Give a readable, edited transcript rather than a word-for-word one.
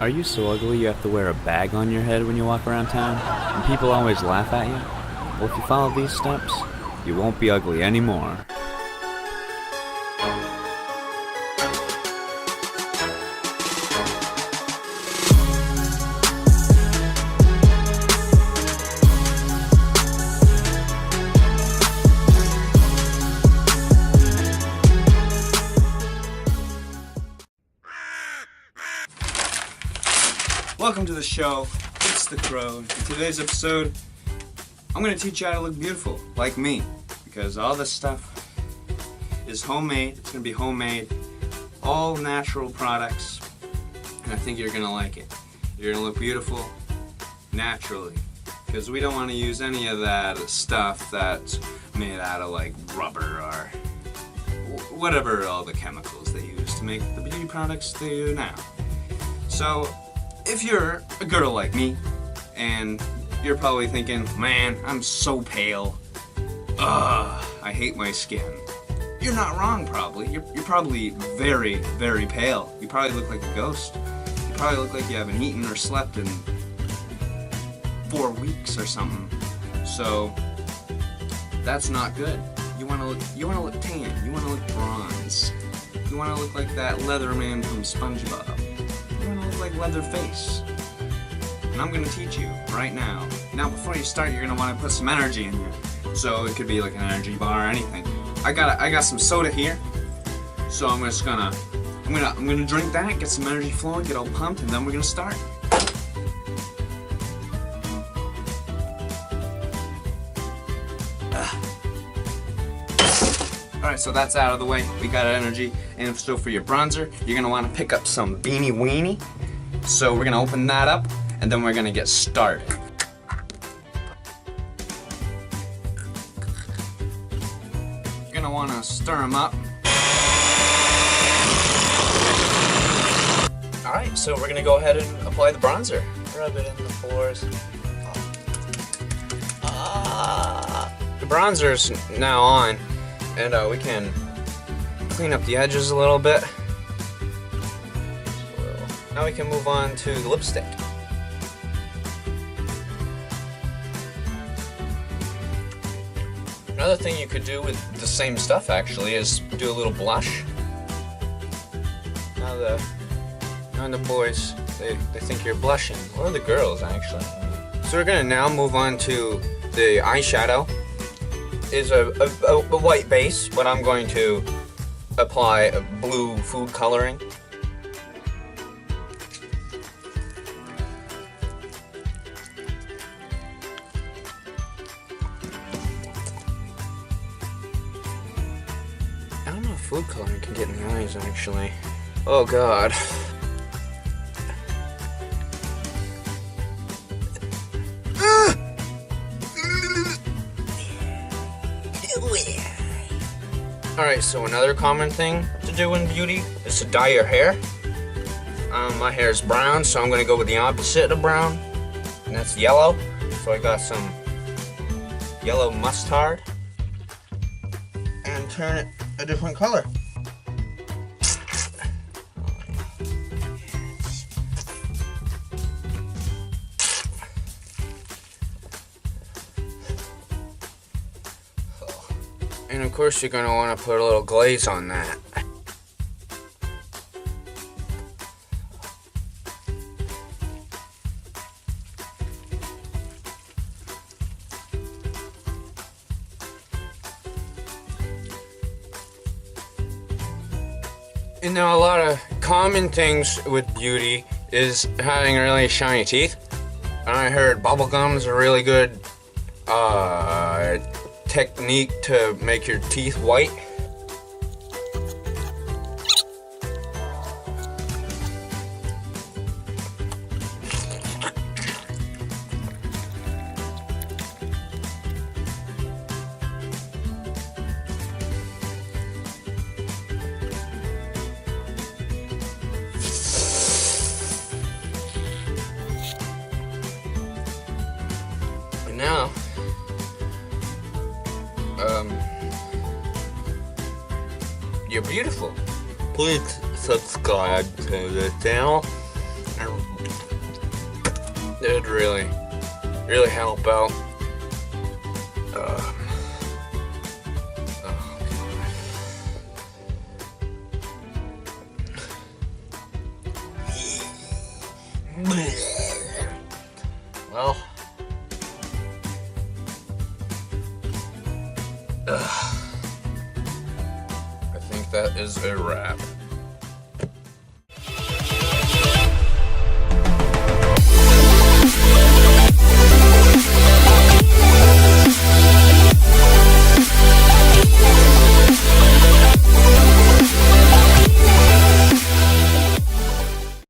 Are you so ugly you have to wear a bag on your head when you walk around town? And people always laugh at you? Well, if you follow these steps, you won't be ugly anymore. Welcome to the show. It's TheKroh. In today's episode, I'm going to teach you how to look beautiful, like me. Because all this stuff is homemade. It's going to be homemade. All natural products. And I think you're going to like it. You're going to look beautiful naturally. Because we don't want to use any of that stuff that's made out of like rubber or whatever all the chemicals they use to make the beauty products they do now. So, if you're a girl like me, and you're probably thinking, man, I'm so pale, I hate my skin. You're not wrong, probably. You're probably very, very pale. You probably look like a ghost. You probably look like you haven't eaten or slept in 4 weeks or something. So, that's not good. You wanna look tan. You wanna look bronze. You wanna look like that Leatherman from SpongeBob. Like Leatherface. And I'm gonna teach you right now. Now before you start, you're gonna want to put some energy in here. So it could be like an energy bar or anything. I got some soda here. So I'm gonna drink that, get some energy flowing, get all pumped, and then we're gonna start. Alright, so that's out of the way. We got energy. And so for your bronzer, you're gonna want to pick up some Beanie Weenie. So we're gonna open that up, and then we're gonna get started. You're gonna wanna stir them up. Alright, so we're gonna go ahead and apply the bronzer. Rub it in the pores. The bronzer's now on, and we can clean up the edges a little bit. Now we can move on to the lipstick. Another thing you could do with the same stuff actually is do a little blush. Now the boys, they think you're blushing, or the girls actually. So we're gonna now move on to the eyeshadow. Is a white base, but I'm going to apply a blue food coloring. I don't know if food coloring can get in the eyes, actually. Oh god. Alright, so another common thing to do in beauty is to dye your hair. My hair is brown, so I'm going to go with the opposite of brown, and that's yellow. So I got some yellow mustard, and turn it a different color. And of course you're going to want to put a little glaze on that. And now a lot of common things with beauty is having really shiny teeth. And I heard bubble gum's a really good technique to make your teeth white. And now you're beautiful. Please subscribe to the channel and It'd really help out. Well, I think that is a wrap.